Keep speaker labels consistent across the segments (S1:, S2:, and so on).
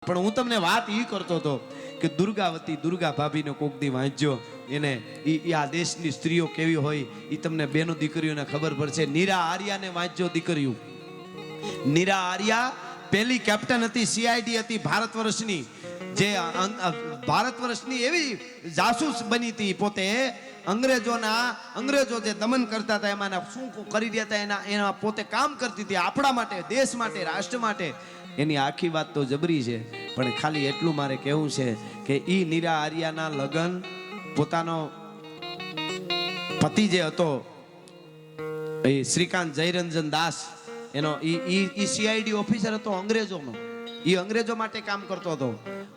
S1: પણ હું તમને વાત એ કરતો હતો કે દુર્ગાવતી દુર્ગા ભાભીને કોક દી વાંચજો, એને ઈ આ દેશની સ્ત્રીઓ કેવી હોય એ તમને બેનો દીકરીઓને ખબર પડશે. નીરા આર્યાને વાંચજો દીકરીઓ. નીરા આર્યા પહેલી કેપ્ટન હતી, સીઆઈડી હતી ભારત વર્ષની, જે ભારત વર્ષની એવી જાસૂસ બની હતી. પોતે અંગ્રેજો જે દમન કરતા હતા એમાં શું કરી રહ્યા હતા એના પોતે કામ કરતી હતી, આપણા માટે, દેશ માટે, રાષ્ટ્ર માટે. એની આખી વાત તો જબરી છે, પણ ખાલી એટલું મારે કહેવું છે કે ઈ નીરા આર્યાના લગ્ન પોતાનો પતિ જે હતો એ શ્રીકાંત જયરંજન દાસ, એનો ઈ સીઆઈડી ઓફિસર હતો અંગ્રેજોનો, ઈ અંગ્રેજો માટે કામ કરતો હતો.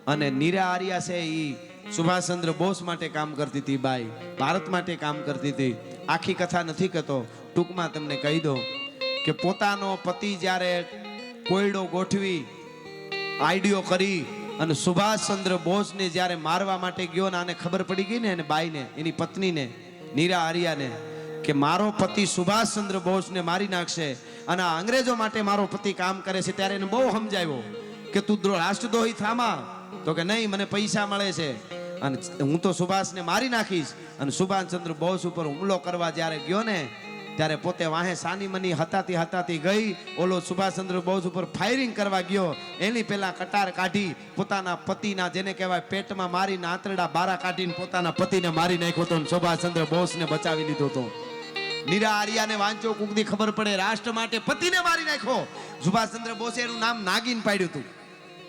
S1: અને નીરા આર્યા છે ઈ સુભાષચંદ્ર બોઝ માટે કામ કરતી હતી, બાઈ ભારત માટે કામ કરતી હતી. આખી કથા નથી કહેતો, ટૂંકમાં તમને કહી દો કે પોતાનો પતિ જ્યારે કોયડો ગોઠવી આઈડિયો કરી અને સુભાષચંદ્ર બોઝને જ્યારે મારવા માટે ગયો ને આને ખબર પડી ગઈ ને એને બાઈને, એની પત્નીને નીરા આર્યાને કે મારો પતિ સુભાષચંદ્ર બોઝને મારી નાખશે અને આ અંગ્રેજો માટે મારો પતિ કામ કરે છે, ત્યારે એને બહુ સમજાવ્યો કે તું રાષ્ટ્રદ્રોહી થામા. તો કે નહીં, મને પૈસા મળે છે અને હું તો સુભાષને મારી નાખીશ. અને સુભાષચંદ્ર બોઝ ઉપર હુમલો કરવા જ્યારે ગયો ને ત્યારે પોતે વાહે સાની મની હતાતી ગઈ, ઓલો સુભાષચંદ્ર બોઝ ઉપર ફાયરિંગ કરવા ગયો, એની પેલા કટાર કાઢી પોતાના પતિના, જેને કહેવાય પેટમાં મારીને આંતરડા બારા કાઢીને પોતાના પતિને મારી નાખ્યો હતો, સુભાષચંદ્ર બોઝને બચાવી લીધો હતો. નીરા આર્યાને વાંચો, કુકની ખબર પડે. રાષ્ટ્ર માટે પતિને મારી નાખ્યો. સુભાષચંદ્ર બોઝે એનું નામ નાગિન પાડ્યું હતું.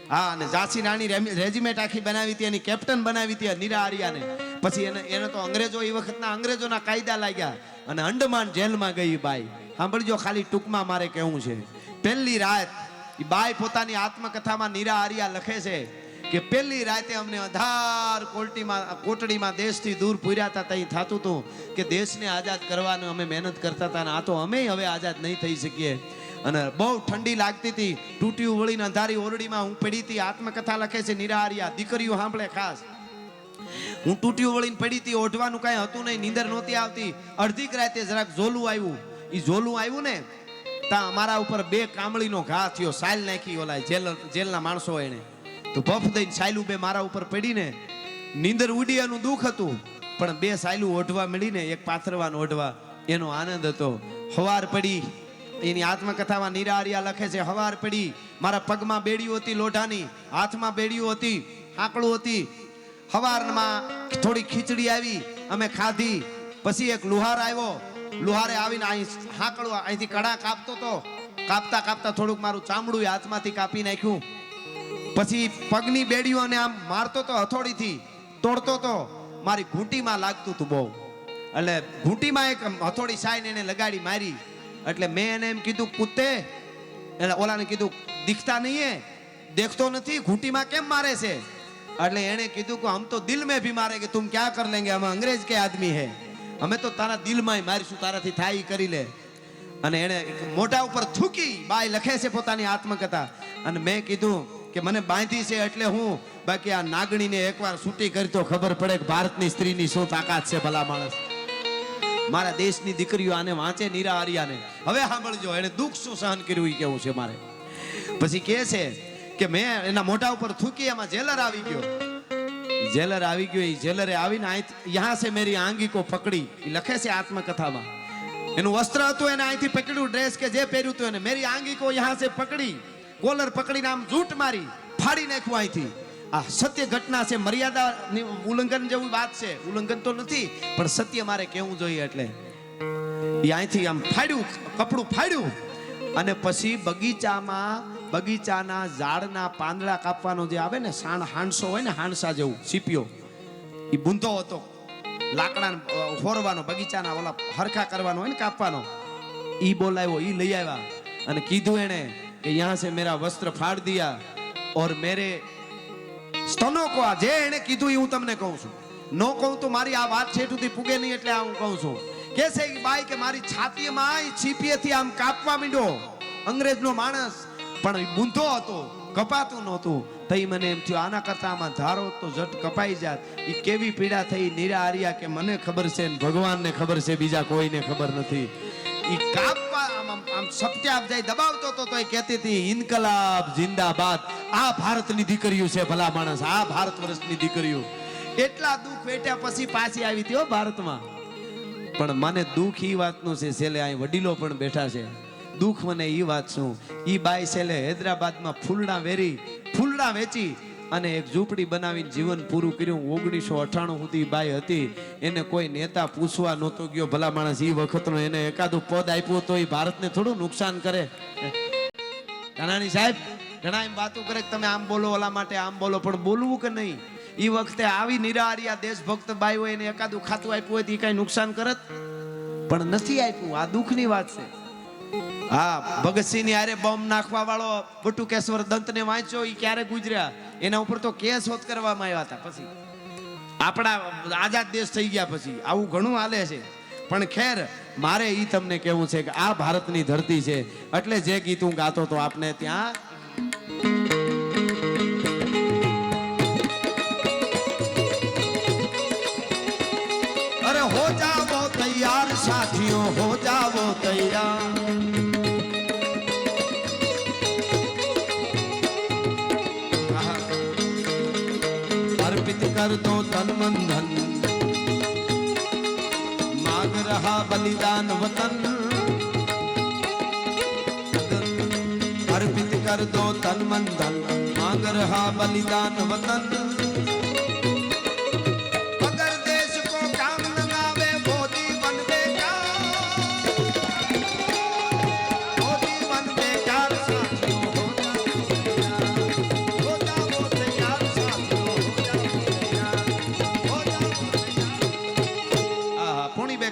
S1: હા, અને ઝાંસી રાણી રેજિમેન્ટ આખી બનાવી હતી, એની કેપ્ટન બનાવી હતી નીરા આર્યાને. પછી એને તો અંગ્રેજો, એ વખતના અંગ્રેજોના કાયદા લાગ્યા અને અંડમાન જેલમાં ગઈ બાઈ. સાંભળજો, ખાલી ટૂંકમાં મારે કહેવું છે. પહેલી રાત એ બાઈ પોતાની આત્મકથામાં નીરા આર્યા લખે છે કે પહેલી રાતે અમને અંધાર કોટડીમાં દેશથી દૂર પૂર્યા હતા. ત્યાં થતું હતું કે દેશને આઝાદ કરવાનું અમે મહેનત કરતા હતા, અને આ તો અમે હવે આઝાદ નહીં થઈ શકીએ. અને બહુ ઠંડી લાગતી હતી, તૂટ્યું વળીને અંધારી ઓરડીમાં હું પડી હતી. આત્મકથા લખે છે નીરા આર્યા. દીકરીઓ સાંભળે ખાસ. હું તૂટ્યું વળીને પડી હતી, ઓઢવાનું કાંઈ હતું નહીં, નીંદર નહોતી આવતી. અડધી રાતે જરાક ઝોલું આવ્યું. એ ઝોલું આવ્યું ને ત્યાં અમારા ઉપર 2 કામળીનો ઘા થયો. સાયલ નાખી ઓલા જેલના માણસો એને, તો બફ દઈને સાયલું 2 મારા ઉપર પડીને નીંદર ઉડી. એનું દુઃખ હતું, પણ 2 સાયલું ઓઢવા મળીને, એક પાથરવાનું ઓઢવા, એનો આનંદ હતો. હવાર પડી, એની આત્મકથામાં નીરા આર્યા લખે છે, હવાર પડી, મારા પગમાં બેડીઓ હતી લોઢાની, હાથમાં બેડીઓ હતી, આંકડું હતી. હવારમાં થોડી ખીચડી આવી, અમે ખાધી. પછી એક લુહાર આવ્યો, લુહારે આવીને અહીં હાંકડું અહીંથી કડા કાપતો તો, કાપતા થોડુંક મારું ચામડું હાથમાંથી કાપી નાખ્યું. પછી પગની બેડીઓને આમ મારતો તો, હથોડીથી તોડતો તો, મારી ઘૂંટીમાં લાગતું હતું બહુ. એટલે ઘૂંટીમાં એક હથોડી સાઈને એને લગાડી મારી. એટલે મેં એને એમ કીધું, કૂતે, એટલે ઓલાને કીધું, દીખતા નહીં હે, દેખતો નથી, ઘૂંટીમાં કેમ મારે છે? એટલે એને કીધું કે હમ તો દિલ में भी मारे कि तुम क्या कर लेंगे, हम अंग्रेज के आदमी है, અમે તો તારા દિલમાં મારીશું, તારાથી થાય કરી લે. અને એને મોઢા ઉપર થૂકી. બાઈ લખે છે પોતાની આત્મકથા. અને મેં કીધું કે મને બાંધી છે એટલે હું, બાકી આ નાગણીને એકવાર છૂટી કરી તો ખબર પડે કે ભારતની સ્ત્રીની શું તાકાત છે. ભલા માણસ, મારા દેશની દીકરીઓ આને વાંચે, નીરા આર્યાને. હવે સાંભળજો, એને દુઃખ શું સહન કર્યું એ કેવું છે મારે. પછી કહે છે કે મેં એના મોઢા ઉપર થૂકી, એમાં જેલર આવી ગયો. જેલર આવી ગયો, એ જેલરે આવીને યહાં સે મેરી આંગી કો પકડી, એ લખે છે આત્મકથામાં. એનું વસ્ત્ર હતું, એને અહીંથી પકડ્યું, ડ્રેસ કે જે પહેર્યું હતું એને, મેરી આંગી કો યહાં સે પકડી, કોલર પકડીને આમ જૂટ મારી, ફાડી નાખ્યું અહીંથી. આ સત્ય ઘટના છે, મર્યાદા ઉલ્લંઘન જેવી વાત છે. ઉલ્લંઘન તો નથી, પણ સત્ય મારે કહેવું જોઈએ. એટલે એ અહીંથી આમ ફાડ્યું, કપડું ફાડ્યું. અને પછી બગીચાના ઝાડના પાંદડા કાપવાનો જે આવે ને, હાંડસો હોય ને, હાંડસા જેવું સીપિયો, એ બૂંધો હતો, લાકડા ફોરવાનો, બગીચાના ઓલા હરખા કરવાનો હોય ને, કાપવાનો. એ બોલાવ્યો, એ લઈ આવ્યા અને કીધું એને કે યહાં સે મેરા વસ્ત્ર ફાડ દિયા ઓર મેરે સ્તનો કો. જે એને કીધું એ હું તમને કહું છું, નો કહું તો મારી આ વાત છેટુથી પૂગે નહીં, એટલે હું કહું છું. કે છે બાઈ કે મારી છાતીમાં છીપીએથી આમ કાપવા માંડ્યો અંગ્રેજનો માણસ, પણ બૂંધો હતો, કપાતું નહોતું. તઈ મને એમ થયું આના કરતા આમાં ધારો તો જટ કપાઈ જાત. એ કેવી પીડા થઈ નીરા આર્યા કે મને ખબર છે ને ભગવાનને ખબર છે, બીજા કોઈને ખબર નથી. એ કાપવા આમ સપ્ત્યાપ જાય દબાવતો હતો તો એ કહેતી હતી ઇન્કલાબ જિંદાબાદ. આ ભારતની દીકરીઓ છે ભલા માણસ, આ ભારત વર્ષની દીકરીઓ. એટલા દુઃખ વેઠ્યા પછી પાછી આવી હતી હો ભારતમાં. પણ મને દુઃખ ઈ વાતનું છે, છેલ્લે અહીં વડીલો પણ બેઠા છે. દુઃખ મને ઈ વાત શું, ઈ બાઈ છેલ્લે હૈદરાબાદમાં ફૂલડા વેચી અને એક ઝૂંપડી બનાવીને જીવન પૂરું કર્યું. 1998 સુધી બાઈ હતી. એને કોઈ નેતા પૂછવા નહોતો ગયો ભલા માણસ. ઈ વખતનો એને એકાદું પદ આપ્યું તો એ ભારતને થોડું નુકસાન કરે. કાનાણી સાહેબ ઘણા એમ વાતો કરે કે તમે આમ બોલો ઓલા માટે આમ બોલો, પણ બોલવું કે નહીં. ઈ વખતે આવી નિરાહારિયા દેશભક્ત બાઈ હોય એને એકાદું ખાતું આપ્યું હોય તો ઈ કઈ નુકસાન કરત, પણ નથી આપ્યું. આ દુઃખની વાત છે. હા, ભગતસિંહ ની હારે બોમ્બ નાખવા વાળો બટુકેશ્વર દંત ને વાંચ્યો, ઈ ક્યારે ગુજર્યા? એના ઉપર તો કેસ હોત કરવામાં આવ્યા હતા. પછી આપણા આઝાદ દેશ થઈ ગયા પછી આવું ઘણું હાલે છે. પણ ખેર, મારે ઈ તમને કહેવું છે કે આ ભારતની ધરતી છે. એટલે જે ગીત હું ગાતો તો આપને ત્યાં अरे हो जाओ तैयार साथियों, हो जाओ तैयार. अर्पित कर दो तन मन धन, मांग रहा बलिदान वतन. अर्पित कर दो तन मन धन, मांग रहा बलिदान वतन.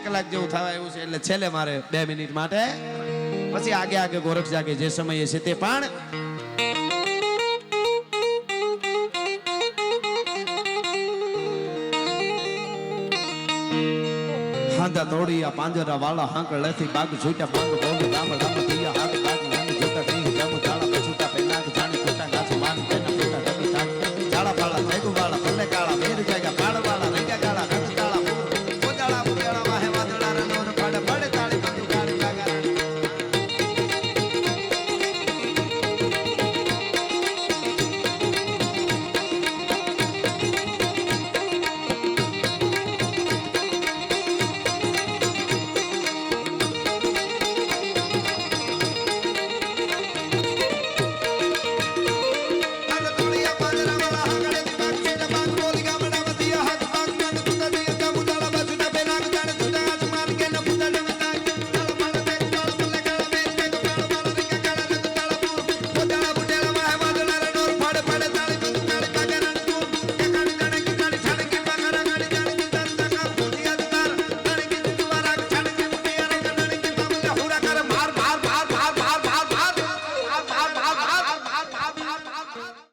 S1: કલાક જેવું થવા આવ્યું છે. એટલે છેલ્લે મારે 2 મિનિટ માટે, પછી આગે ગોરખ જાગે જે સમયે છે તે પણ. હાંધા તોડિયા પાંજરા વાળા હાંકળ લેથી બાગ છૂટ્યા પાંગ બોલ રામ રામ થયા હાક બાગ નાની જોતા કઈ જમ ચાલ